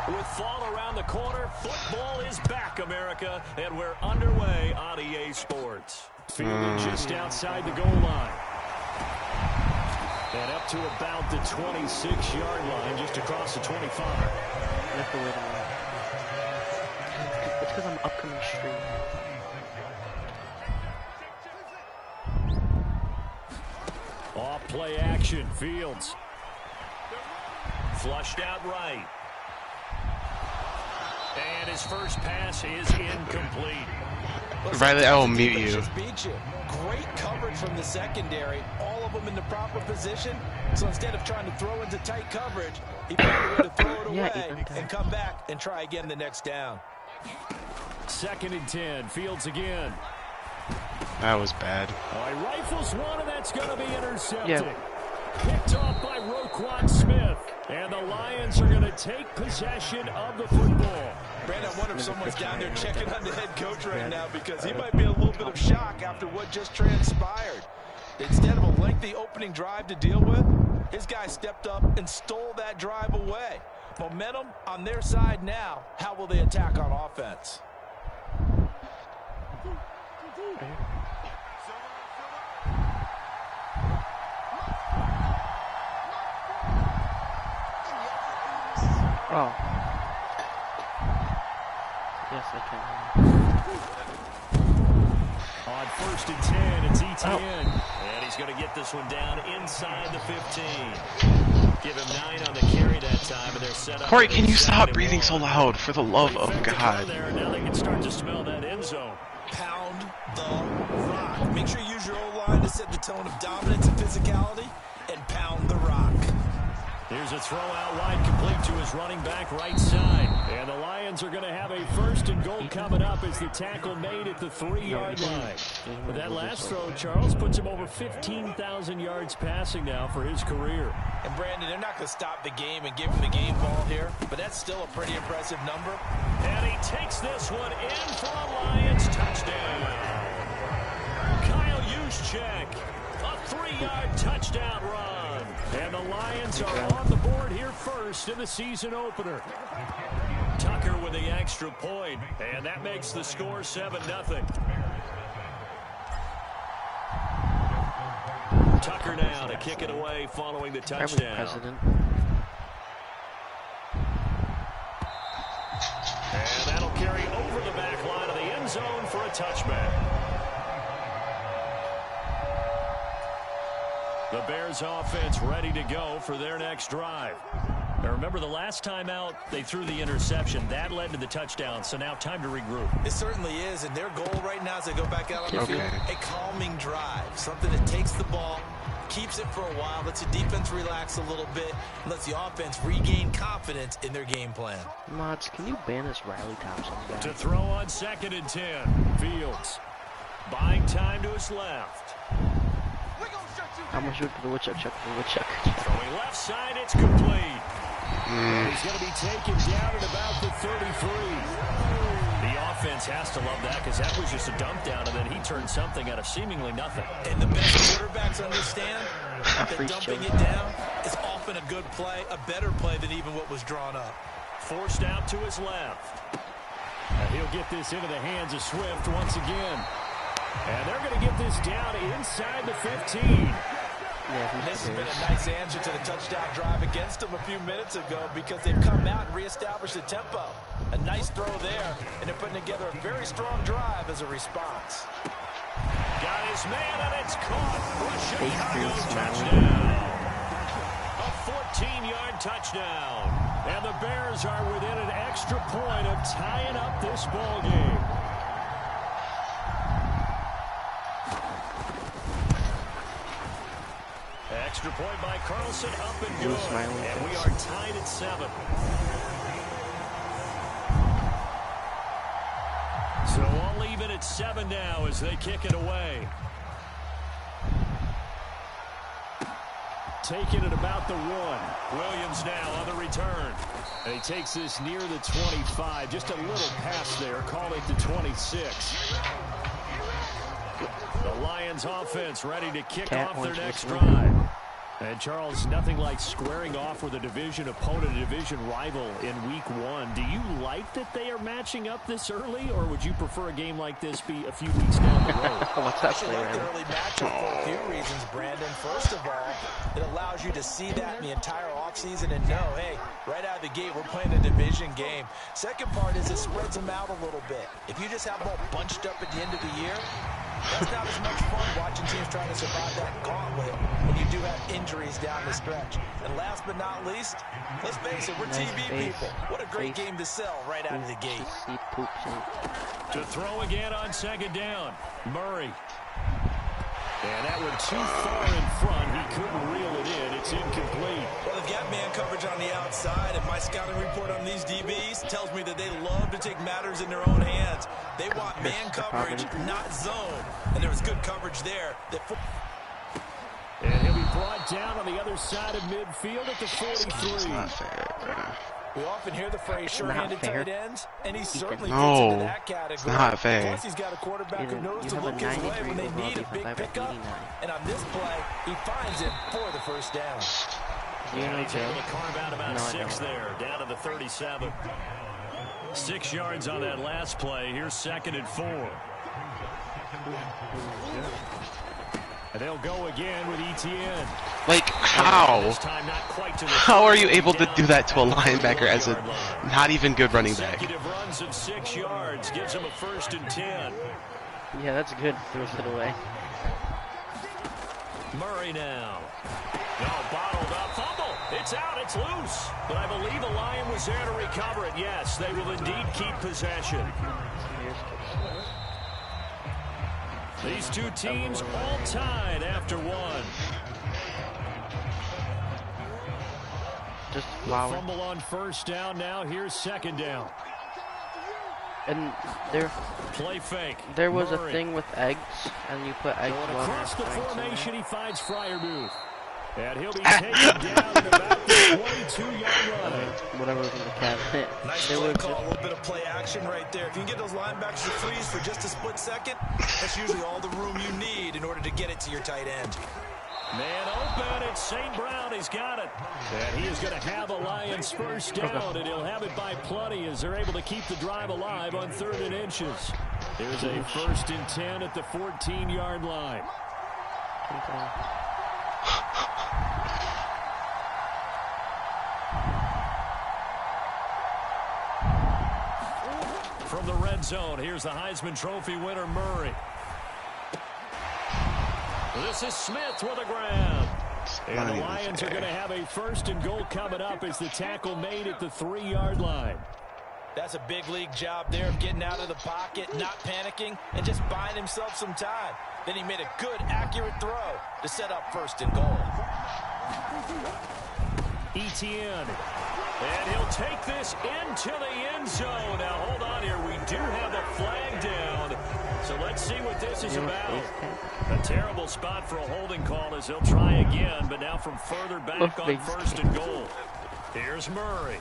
With fall around the corner, football is back, America, and we're underway on EA Sports. Fielded just outside the goal line. And up to about the 26-yard line, just across the 25. It's because I'm upcoming stream. Off play action, Fields. Flushed out right. And his first pass is incomplete. Riley, I will mute you. Great coverage from the secondary, all of them in the proper position. So instead of trying to throw into tight coverage, he found a way to throw it away and come back and try again the next down. 2nd and 10, Fields again. That was bad. He rifles one, and that's going to be intercepted. Yeah. Picked off by Roquan Smith. And the Lions are going to take possession of the football. Brandon, I wonder if someone's down there checking on the head coach right now, because he might be a little bit of shock after what just transpired. Instead of a lengthy opening drive to deal with, his guy stepped up and stole that drive away. Momentum on their side now. How will they attack on offense? Oh. Yes, I can. On 1st and 10, it's ETN. And he's going to get this one down inside the 15. Give him 9 on the carry that time, and they're set up. Corey, can you stop breathing so loud, for the love of God? Now they can start to smell that end zone. Pound the rock. Make sure you use your O-line to set the tone of dominance and physicality, and pound the rock. Here's a throw out wide, complete to his running back right side. And the Lions are going to have a 1st and goal coming up as the tackle made at the 3-yard line. But that last throw, Charles, puts him over 15,000 yards passing now for his career. And Brandon, they're not going to stop the game and give him the game ball here, but that's still a pretty impressive number. And he takes this one in for a Lions touchdown. Kyle Juszczyk, a 3-yard touchdown run. And the Lions are on the board here first in the season opener. Tucker with the extra point, and that makes the score 7-0. Tucker now to kick it away following the touchdown. And that'll carry over the back line of the end zone for a touchback. The Bears offense ready to go for their next drive. Now remember, the last time out, they threw the interception. That led to the touchdown, so now time to regroup. It certainly is, and their goal right now as they go back out on the field, a calming drive. Something that takes the ball, keeps it for a while, lets the defense relax a little bit, and lets the offense regain confidence in their game plan. Mods, can you ban this Riley Thompson guy? To throw on 2nd and 10, Fields. Buying time to his left. How much for the woodchuck? Throwing left side, it's complete. He's going to be taken down at about the 33. The offense has to love that, because that was just a dump down, and then he turned something out of seemingly nothing. And the best quarterbacks understand that dumping it down is often a good play, a better play than even what was drawn up. Forced out to his left. And he'll get this into the hands of Swift once again. And they're going to get this down inside the 15. Yeah, this has been a nice answer to the touchdown drive against them a few minutes ago, because they've come out and reestablished the tempo. A nice throw there, and they're putting together a very strong drive as a response. Got his man, and it's caught for a Chicago touchdown. A 14-yard touchdown. And the Bears are within an extra point of tying up this ball game. Extra point by Carlson, up and good. And we are tied at 7. So all even at 7 now as they kick it away. Taking it about the 1. Williams now on the return. And he takes this near the 25. Just a little pass there. Call it the 26. The Lions offense ready to kick off their next drive. And Charles, nothing like squaring off with a division opponent, a division rival in week 1. Do you like that they are matching up this early, or would you prefer a game like this be a few weeks down the road? What's that I should like the early matchup for a few reasons, Brandon. First of all, it allows you to see that in the entire offseason and know, hey, right out of the gate, we're playing a division game. Second part is it spreads them out a little bit. If you just have them all bunched up at the end of the year, that's not as much fun watching teams trying to survive that gauntlet when you do have injuries down the stretch. And last but not least, let's face it, we're TV people. What a great game to sell right out of the gate. To throw again on second down, Murray. And that went too far in front. He couldn't reel it in. It's incomplete. Well, they've got man coverage on the outside, and my scouting report on these DBs tells me that they love to take matters in their own hands. They want man coverage, not zone. And there was good coverage there. And he'll be brought down on the other side of midfield at the 43. It's not fair. We often hear the phrase sure-handed tight ends, and he certainly fits No, into that category. it's not fair. Plus, he's got a quarterback who knows to look his way when they need a big pickup. And on this play, he finds it for the first down. Yeah, he's able to carve out about 6 there, down to the 37. 6 yards on that last play. Here's 2nd and 4. And they'll go again with Etienne. Like, how? How are you able to do that to a linebacker as a not even good running back? Consecutive runs of 6 yards gives him a 1st and 10. Yeah, that's good. Throws it away. Murray now. No, bottled up. Fumble. It's out. It's loose. But I believe a Lion was there to recover it. Yes, they will indeed keep possession. These two teams all tied after 1. Just flower. Fumble on 1st down. Now here's 2nd down. And play fake. There was Murray. A thing with eggs, and you put eggs. Going across the formation, he finds Freiermuth. And he'll be taken down at about the 22-yard line. Whatever was in the cabinet. Nice play call, a little bit of play action right there. If you can get those linebackers to freeze for just a split second, that's usually all the room you need in order to get it to your tight end. Man open, it's St. Brown, he's got it. And he is going to have a Lions 1st down, and he'll have it by plenty as they're able to keep the drive alive on 3rd and inches. There's a 1st and 10 at the 14-yard line. From the red zone, here's the Heisman Trophy winner, Murray. This is Smith with a grab. And the Lions are going to have a 1st and goal coming up as the tackle made at the 3-yard line. That's a big league job there of getting out of the pocket, not panicking, and just buying himself some time. Then he made a good, accurate throw to set up 1st and goal. Etienne. And he'll take this into the end zone. Now, hold on here. We do have a flag down. So let's see what this is about. A terrible spot for a holding call as they'll try again, but now from further back on 1st and goal. Here's Murray.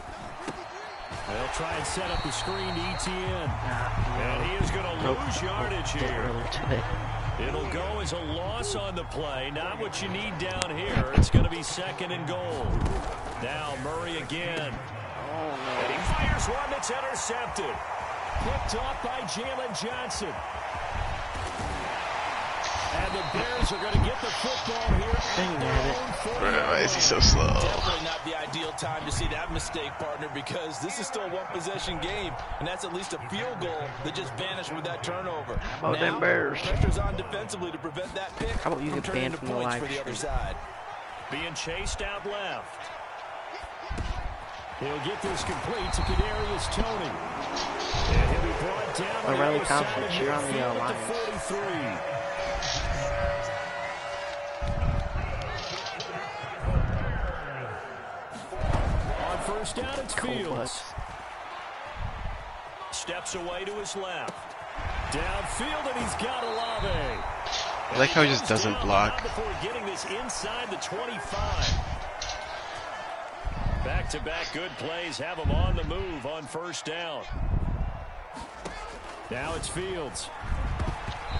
They'll try and set up the screen to Etienne. And he is going to lose yardage here. It'll go as a loss on the play. Not what you need down here. It's going to be 2nd and goal. Now Murray again. And he fires one that's intercepted. Picked off by Jalen Johnson. And the Bears are going to get the football here. Why is he so slow? Definitely not the ideal time to see that mistake, partner, because this is still a one-possession game, and that's at least a field goal that just vanished with that turnover. How about them Bears? Pressure's on defensively to prevent that pick. How about you get banned from the points live for the other stream? side? Being chased out left. He'll get this complete to Kadarius Toney. And he'll be brought down on the Riley other side Thompson, of cheer on the midfield at Lions. the 43. On 1st down, it's Fields. Steps away to his left. Downfield, and he's got Olave. I like how he just doesn't block. Before getting this inside the 25. Back-to-back good plays have him on the move on 1st down. Now it's Fields.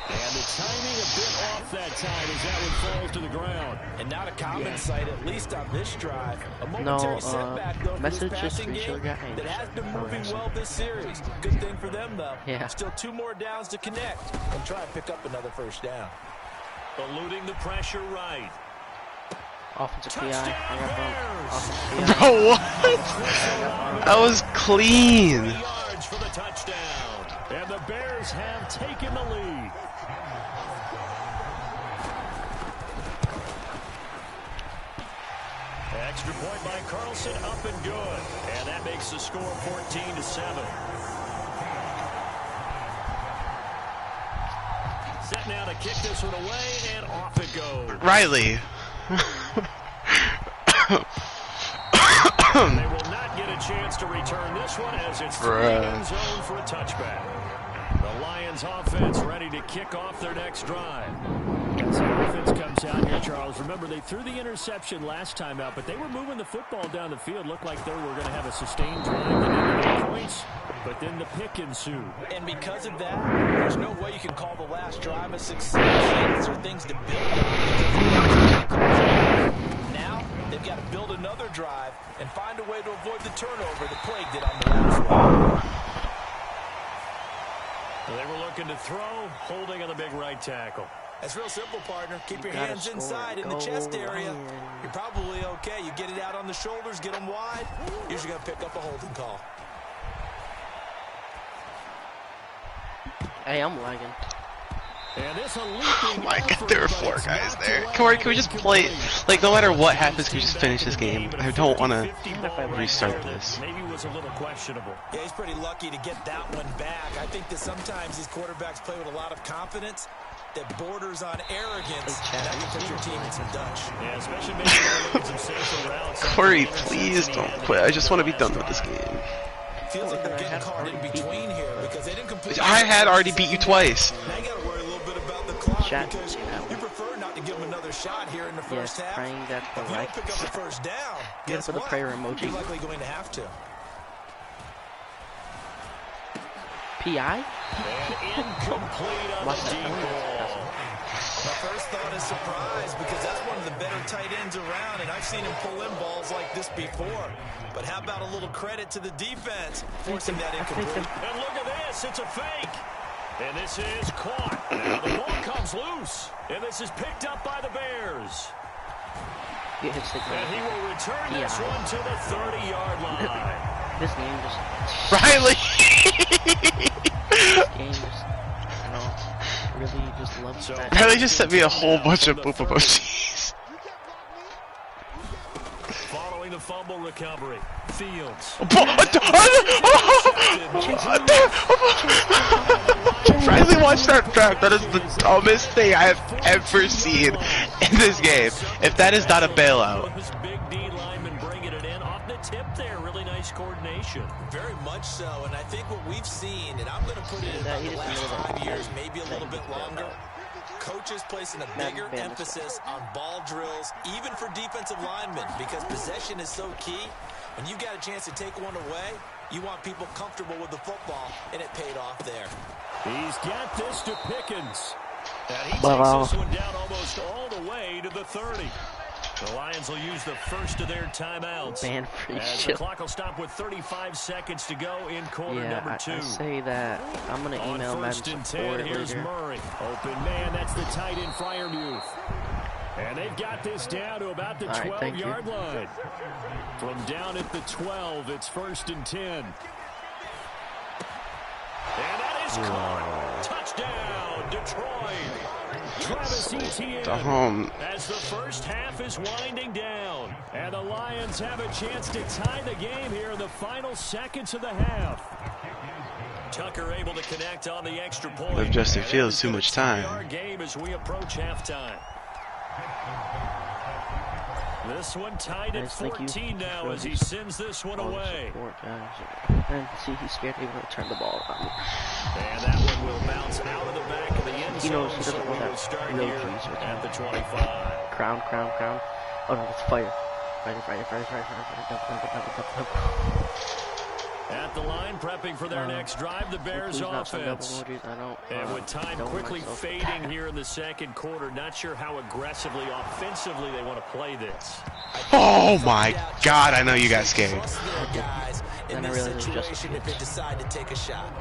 And the timing a bit off that time as that one falls to the ground. And not a common sight, at least on this drive. A No, momentary setback, though, for this message just passing game got that has been moving well this series. Good thing for them, though. Yeah. Still 2 more downs to connect and try and pick up another first down. Eluding the pressure right. Offensive PI. I got bumped. Offensive PI. Bro, what? That was clean. 3 yards for the touchdown. And the Bears have taken the lead. Extra point by Carlson, up and good. And that makes the score 14-7. Set now to kick this one away, and off it goes. Riley. They will not get a chance to return this one as it's through the end zone for a touchback. The Lions offense ready to kick off their next drive. As the offense comes out here, Charles, remember they threw the interception last time out, but they were moving the football down the field. Looked like they were going to have a sustained drive that ended in points, but then the pick ensued. And because of that, there's no way you can call the last drive a success. There are things to build on. Now, they've got to build another drive and find a way to avoid the turnover that plagued it on the last one. They were looking to throw, holding on the big right tackle. That's real simple, partner. Keep your hands inside in the chest area. You're probably okay. You get it out on the shoulders, get them wide. Usually going to pick up a holding call. Hey, I'm lagging. And this a Oh my god, there were 4 guys there. Corey, can we just play? Like, no matter what happens, can we just finish this game? I don't want to restart this. Maybe was a little questionable. Yeah, he's pretty lucky to get that one back. I think that sometimes these quarterbacks play with a lot of confidence that borders on arrogance. That can put your team in some Dutch. Yeah, especially maybe some safer routes. Corey, please don't quit. I just want to be done with this game. Feels like they're getting caught in between here because they didn't complete. I had already beat you twice. Now you got to worry a little bit about the clock because you prefer not to give them another shot here in the first half. Praying that the If you right don't pick up the first down, guess for the what? prayer emoji. You're likely going to have to. And PI? incomplete on the deep ball. My first thought is surprise because that's one of the better tight ends around, and I've seen him pull in balls like this before. But how about a little credit to the defense forcing that incomplete? And look at this, it's a fake. And this is caught. Now the ball comes loose. And this is picked up by the Bears. And he will return this one to the 30-yard line. This game just... Riley! This game just... You know, really just loves that. Riley just sent me a whole bunch of poop emojis. Following the fumble recovery, Fields. Riley watched that track. That is the dumbest thing I have ever seen in this game. If that is not a bailout. This big D lineman bringing it in off the tip there. Really nice coordination. Very much so, and I think what we've seen, and I'm going to put it in about the last 5 years, maybe a little bit longer, coaches placing a bigger emphasis on ball drills, even for defensive linemen, because possession is so key. When you got a chance to take one away, you want people comfortable with the football, and it paid off there. He's got this to Pickens. And he takes this one down almost all the way to the 30. The Lions will use the first of their timeouts. As the clock will stop with 35 seconds to go in quarter number 2. I say that I'm going to email Madden support support here's later. Murray. Open man, that's the tight end Freiermuth. And they've got this down to about the 12-yard line. From down at the 12, it's 1st and 10. And that is caught. Touchdown, Detroit. Travis Etienne as the first half is winding down. And the Lions have a chance to tie the game here in the final seconds of the half. Tucker able to connect on the extra point. Give Justin Fields too much time. Our game as we approach halftime. This one tied at 14 now as he sends this one away. And see, he's scared to even turn the ball around. And that one will bounce out of the back of the end zone. He knows he doesn't want that start real here cheese at the 25. Crown. Oh no, it's fire. Fire. At the line, prepping for their next drive, the Bears offense. And with time quickly fading here in the second quarter, not sure how aggressively, offensively they want to play this. Oh my God, I know you got scared. In this situation, if they decide to take a shot.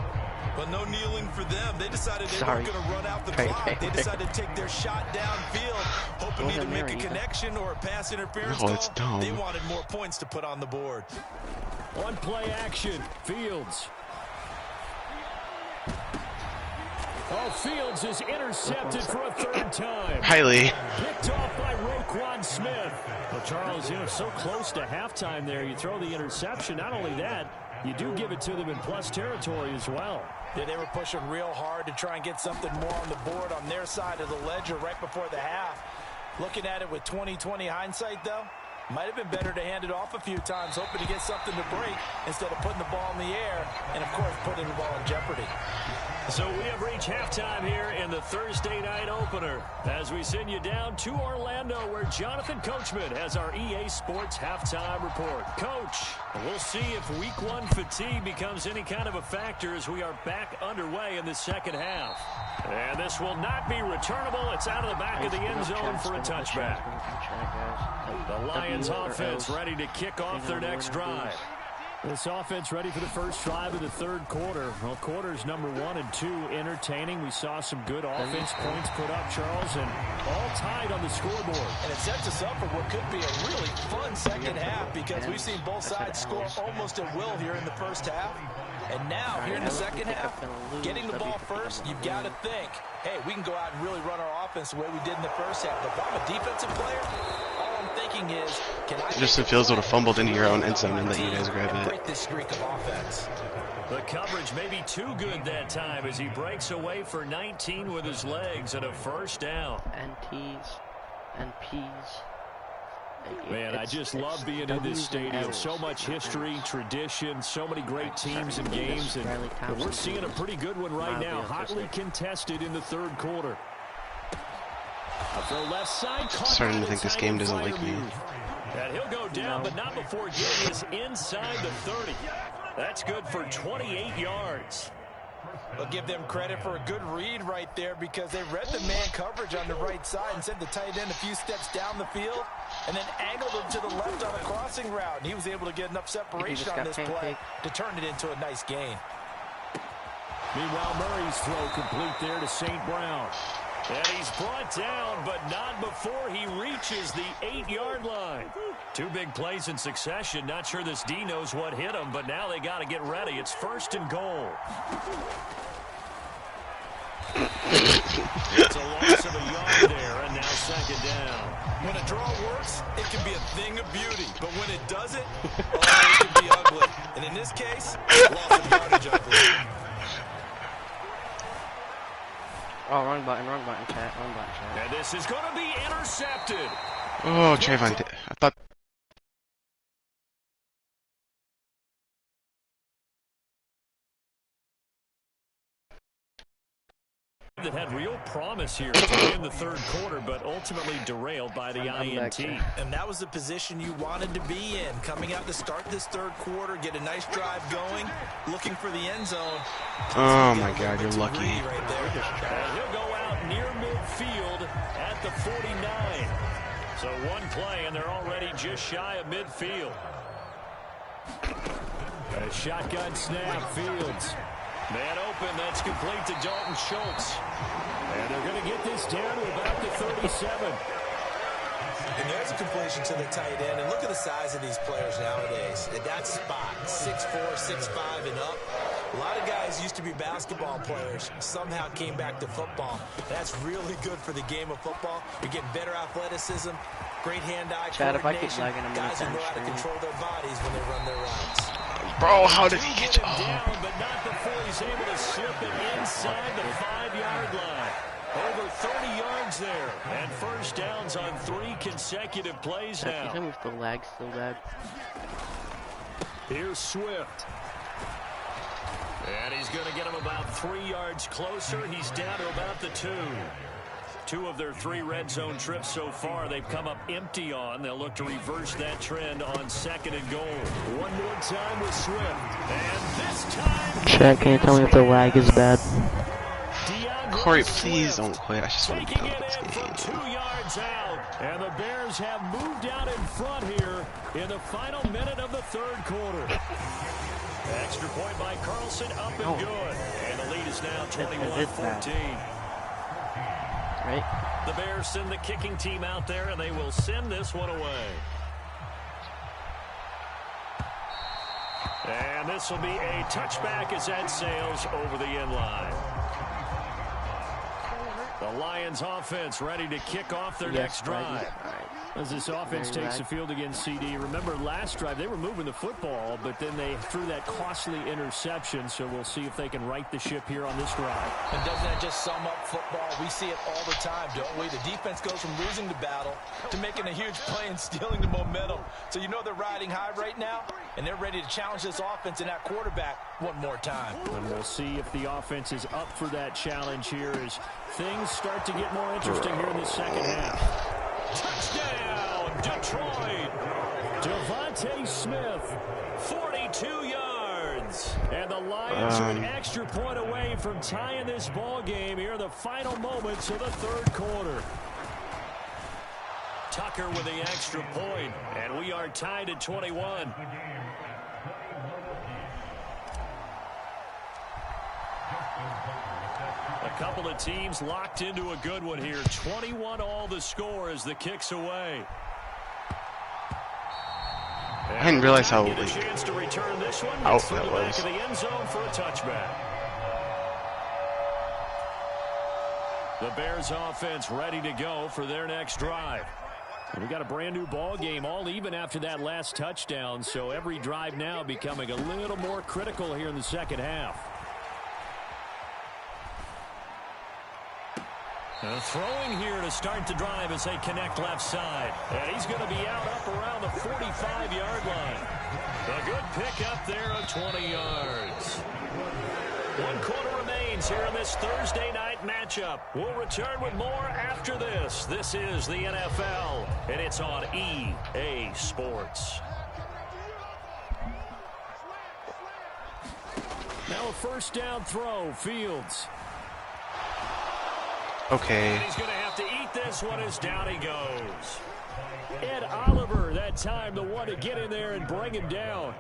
But no kneeling for them. They decided they weren't going to run out the clock. They decided to take their shot downfield, hoping to either make a connection or a pass interference call. It's dumb. They wanted more points to put on the board. On play action, Fields. Oh, Fields is intercepted for a third time. Highly. Picked off by Roquan Smith. Well, Charles, you know, so close to halftime there. You throw the interception. Not only that, you do give it to them in plus territory as well. Yeah, they were pushing real hard to try and get something more on the board on their side of the ledger right before the half. Looking at it with 20/20 hindsight, though, might have been better to hand it off a few times, hoping to get something to break instead of putting the ball in the air and, of course, putting the ball in jeopardy. So we have reached halftime here in the Thursday night opener as we send you down to Orlando where Jonathan Coachman has our EA Sports halftime report. Coach, we'll see if week one fatigue becomes any kind of a factor as we are back underway in the second half. And this will not be returnable. It's out of the back of the end zone for a touchback. The Lions offense ready to kick off their next drive. This offense ready for the first drive of the third quarter. Well, quarters number 1 and 2 entertaining. We saw some good offense points put up, Charles, and all tied on the scoreboard. And it sets us up for what could be a really fun second half because we've seen both sides score almost at will here in the first half. And now, here in the second half, getting the ball first, you've got to think, hey, we can go out and really run our offense the way we did in the first half. But if I'm a defensive player, all I'm thinking is, can I Justin Fields would have fumbled into your own end zone and let you guys grab it. break this streak of offense? The coverage may be too good that time as he breaks away for 19 with his legs and a first down. And T's and P's. Man, I just love being in this stadium. So much history, tradition, so many great teams and games. And we're seeing a pretty good one right now, hotly contested in the third quarter. A throw left side. Starting to think this game doesn't like me. And he'll go down, but not before getting us inside the 30. That's good for 28 yards. I'll give them credit for a good read right there because they read the man coverage on the right side and sent the tight end a few steps down the field and then angled him to the left on a crossing route. And he was able to get enough separation on this play to turn it into a nice gain. Meanwhile, Murray's throw complete there to St. Brown. And he's brought down, but not before he reaches the 8-yard line. Two big plays in succession. Not sure this D knows what hit him, but now they got to get ready. It's 1st and goal. It's a loss of a yard there, and now 2nd down. When a draw works, it can be a thing of beauty. But when it doesn't, oh, it can be ugly. And in this case, loss of yardage ugly. Oh, wrong button, chat, wrong button, chat. And this is going to be intercepted. Oh, Trayvon, I thought... That had real promise here to win the third quarter, but ultimately derailed by the INT. And that was the position you wanted to be in. Coming out to start this third quarter, get a nice drive going, looking for the end zone. Oh my God, you're lucky. Right there. And he'll go out near midfield at the 49. So one play, and they're already just shy of midfield. A shotgun snap, Fields. Man open, that's complete to Dalton Schultz. And they're going to get this down to about the 37. And there's a completion to the tight end. And look at the size of these players nowadays. At that spot, 6'4", 6'5", and up. A lot of guys used to be basketball players, somehow came back to football. That's really good for the game of football. You're getting better athleticism, great hand-eye coordination. Guys who know how to control their bodies when they run their routes. Bro, how did he get you? Down, but not before he's able to slip it inside the 5-yard line. Over 30 yards there. And first downs on 3 consecutive plays now. Him with the lag so bad. Here's Swift. And he's going to get him about 3 yards closer. He's down to about the 2. 2 of their 3 red zone trips so far, they've come up empty on. They'll look to reverse that trend on 2nd and goal. One more time with Swift. And this time... Chat, can you tell me if the lag is bad? Corey, please don't quit. I just want to be done with this game. 2 yards out. And the Bears have moved out in front here in the final minute of the 3rd quarter. Extra point by Carlson, up and good. And the lead is now 21-14. Right? The Bears send the kicking team out there, and they will send this one away. And this will be a touchback as that sails over the end line. The Lions offense ready to kick off their next drive. As this offense takes the field against CD. Remember last drive they were moving the football, but then they threw that costly interception. So we'll see if they can right the ship here on this drive. And doesn't that just sum up football? We see it all the time, don't we? The defense goes from losing the battle to making a huge play and stealing the momentum. So you know they're riding high right now, and they're ready to challenge this offense and that quarterback one more time. And we'll see if the offense is up for that challenge here as things start to get more interesting here in the second half. Touchdown, Detroit! Devontae Smith, 42 yards. And the Lions are an extra point away from tying this ball game here in the final moments of the 3rd quarter. Tucker with the extra point, and we are tied at 21. A couple of teams locked into a good one here. 21 all the score as the kick's away. I didn't realize how a chance to return this one. out Through that the was. back of the end zone for a touchback. The Bears offense ready to go for their next drive. And we got a brand new ball game, all even after that last touchdown. So every drive now becoming a little more critical here in the second half. Throwing here to start the drive as they connect left side. And he's going to be out up around the 45-yard line. A good pickup there of 20 yards. 1 quarter remains here in this Thursday night matchup. We'll return with more after this. This is the NFL, and it's on EA Sports. Now a first down throw, Fields. Okay. And he's going to have to eat this one as down he goes. Ed Oliver, that time, the one to get in there and bring him down.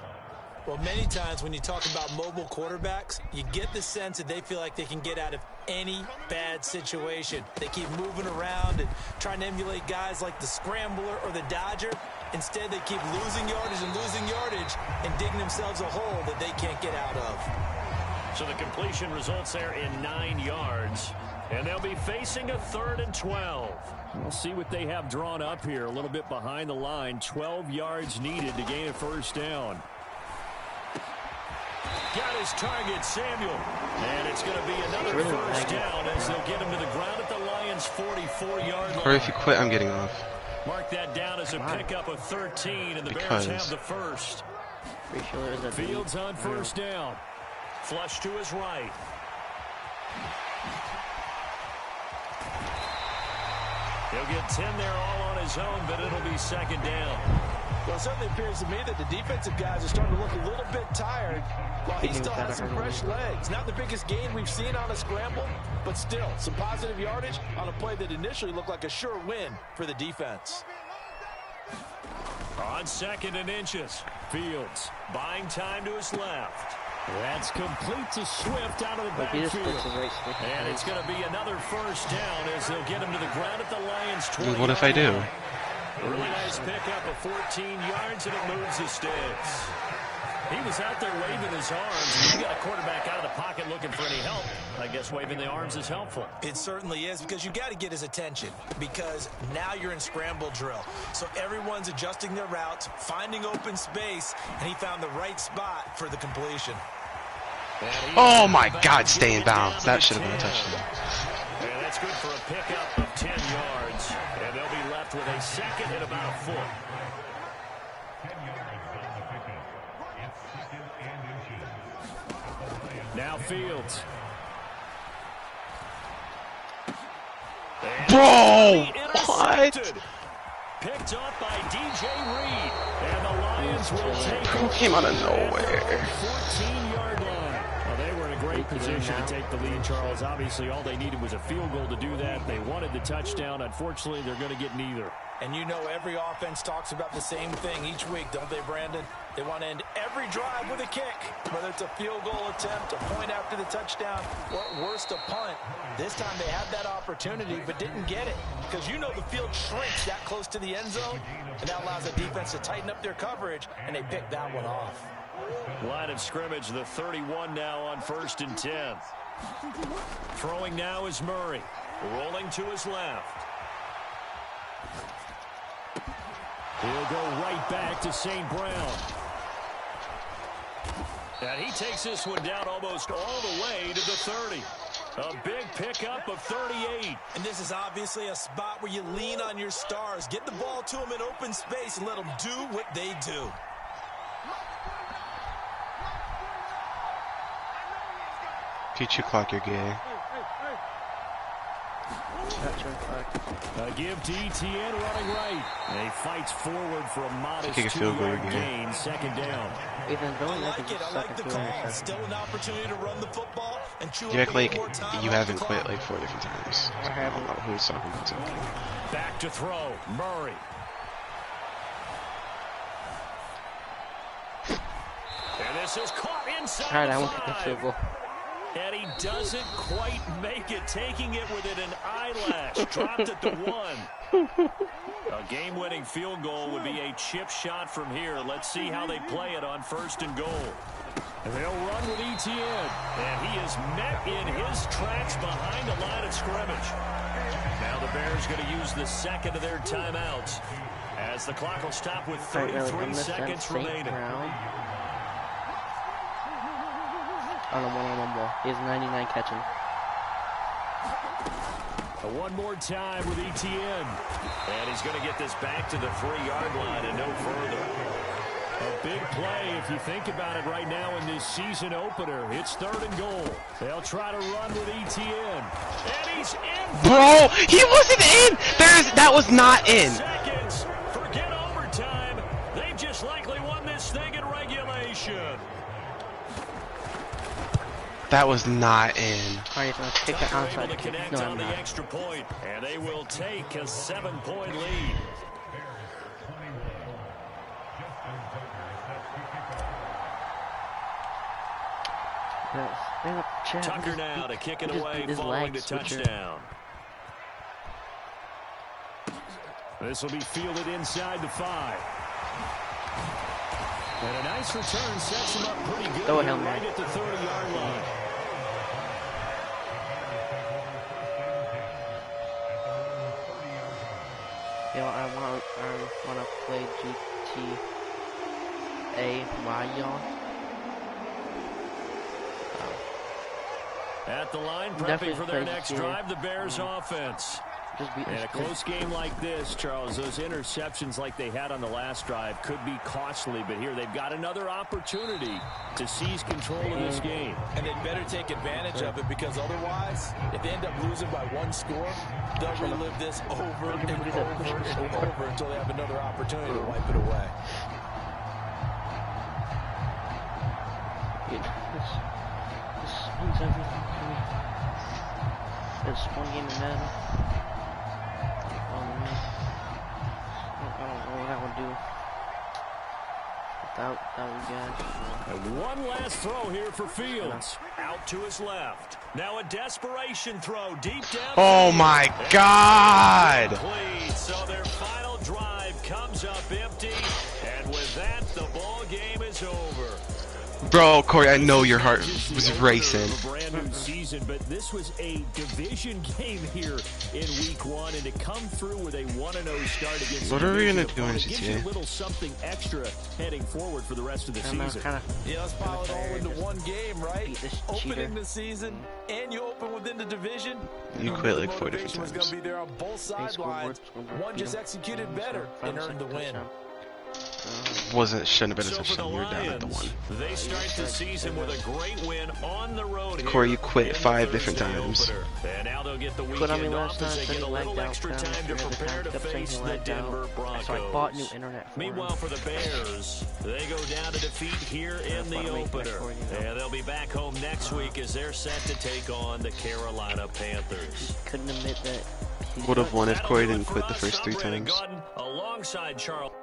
Well, many times when you talk about mobile quarterbacks, you get the sense that they feel like they can get out of any bad situation. They keep moving around and trying to emulate guys like the Scrambler or the Dodger. Instead, they keep losing yardage and digging themselves a hole that they can't get out of. So the completion results there in 9 yards. And they'll be facing a 3rd and 12. We'll see what they have drawn up here. A little bit behind the line. 12 yards needed to gain a first down. Got his target, Samuel. And it's going to be another first down as they'll get him to the ground at the Lions' 44-yard line. Or if you quit, I'm getting off. Mark that down as a pickup of 13, and the Bears have the first. Fields on first down. Flush to his right. He'll get 10 there all on his own, but it'll be 2nd down. Well, it certainly appears to me that the defensive guys are starting to look a little bit tired while he still has some fresh legs. Not the biggest gain we've seen on a scramble, but still some positive yardage on a play that initially looked like a sure win for the defense. On 2nd and inches, Fields buying time to his left. That's complete to Swift out of the backfield. And it's going to be another first down as they'll get him to the ground at the Lions' 20. What if I do? Really nice pickup of 14 yards, and it moves the sticks. He was out there waving his arms. You got a quarterback out of the pocket looking for any help. I guess waving the arms is helpful. It certainly is, because you got to get his attention, because now you're in scramble drill. So everyone's adjusting their routes, finding open space, and he found the right spot for the completion. Oh my God, stay in bounds. That should have been a touchdown. And that's good for a pickup of 10 yards. And they'll be left with a 2nd and about a foot. Now Fields. Bro, what? Picked up by DJ Reed, and the Lions will take Who came out of nowhere? 14-yard line. Well, they were in a great position to take the lead, Charles. Obviously, all they needed was a field goal to do that. They wanted the touchdown. Unfortunately, they're going to get neither. And you know every offense talks about the same thing each week, don't they, Brandon? They want to end every drive with a kick, whether it's a field goal attempt, a point after the touchdown, or at worst, a punt. This time they had that opportunity but didn't get it because you know the field shrinks that close to the end zone, and that allows the defense to tighten up their coverage, and they picked that one off. Line of scrimmage, the 31 now on 1st and 10. Throwing now is Murray, rolling to his left. He'll go right back to St. Brown. And he takes this one down almost all the way to the 30. A big pickup of 38. And this is obviously a spot where you lean on your stars. Get the ball to them in open space and let them do what they do. Teach you clock, you're gay. Give to ETN running right. And he fights forward for a modest 2-yard gain, 2nd down. I like the call. Still an opportunity to run the football and chew You act like you haven't quit quit like 4 different times. I don't know who's talking about something. Back to throw, Murray. And this is caught inside. Alright, I won't get the field goal. And he doesn't quite make it, taking it within an eyelash. Dropped it to 1. A game-winning field goal would be a chip shot from here. Let's see how they play it on 1st and goal. And they'll run with ETN. And he is met in his tracks behind the line of scrimmage. Now the Bears going to use the second of their timeouts as the clock will stop with 33 seconds remaining. On a one-on-one ball. He has 99 catching. One more time with ETN. And he's going to get this back to the 3-yard line and no further. A big play if you think about it right now in this season opener. It's 3rd and goal. They'll try to run with ETN. And he's in. Bro, he wasn't in. That was not in. Seconds. Forget overtime. They just likely won this thing in regulation. That was not in. Alright, let's take the outside. Able to connect No, on I'm the not. extra point, and they will take a 7-point lead. Tucker now to kick it away following the touchdown. This will be fielded inside the 5. And a nice return sets him up pretty good Throw a here, Hail Mary. right at the 30-yard line. You know, I want to play GTA y'all. At the line, prepping Definitely for their plays next GTA. drive, the Bears offense. In a close game like this, Charles, those interceptions like they had on the last drive could be costly, but here they've got another opportunity to seize control of this game. And they'd better take advantage of it because otherwise, if they end up losing by 1 score, they'll relive this over and over until they have another opportunity to wipe it away. This means everything to me. There's one game in Madden. I don't know what that would do without guys. And one last throw here for Fields. Out to his left. Now a desperation throw deep down. Oh my God! So their final drive comes up empty. And with that, the ball game is over. Bro, Corey, I know your heart was racing. A brand new season, but this was a division game here in week 1, and to come through with a 1-0 start against what are we gonna do in gives you a GTA? little something extra heading forward for the rest of the season. Yeah, let's pile it all into one game, right? Opening cheater. the season, and you open within the division. You quit like 4 different was going times. to be there on both sidelines. One just executed better and earned the win. Shouldn't have been So as for much. the You're down at the Lions, 1. they start the season with a great win on the road here. Corey, you quit in the 5 different Thursday times. opener. And now they'll get the Quit on me weekend last off time, as they said get he a little lagged out, extra but time to every other prepare time to kept saying face he the lagged Denver out. Broncos. So I bought new internet for him. Meanwhile, for the Bears, they go down to defeat here in the opener. And they'll be back home next week as they're set to take on the Carolina Panthers. Couldn't admit that. Would have won if That'll Corey do it didn't for quit the us. first I'm 3 Brandon times. Gaudin, alongside Charles.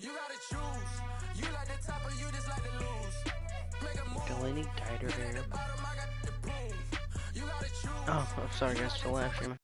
You gotta choose. You like the top or you just like to lose. Make a move. Do I need tighter hair? Bottom, I got the boom. You gotta choose. Oh, I'm sorry guys for the live stream.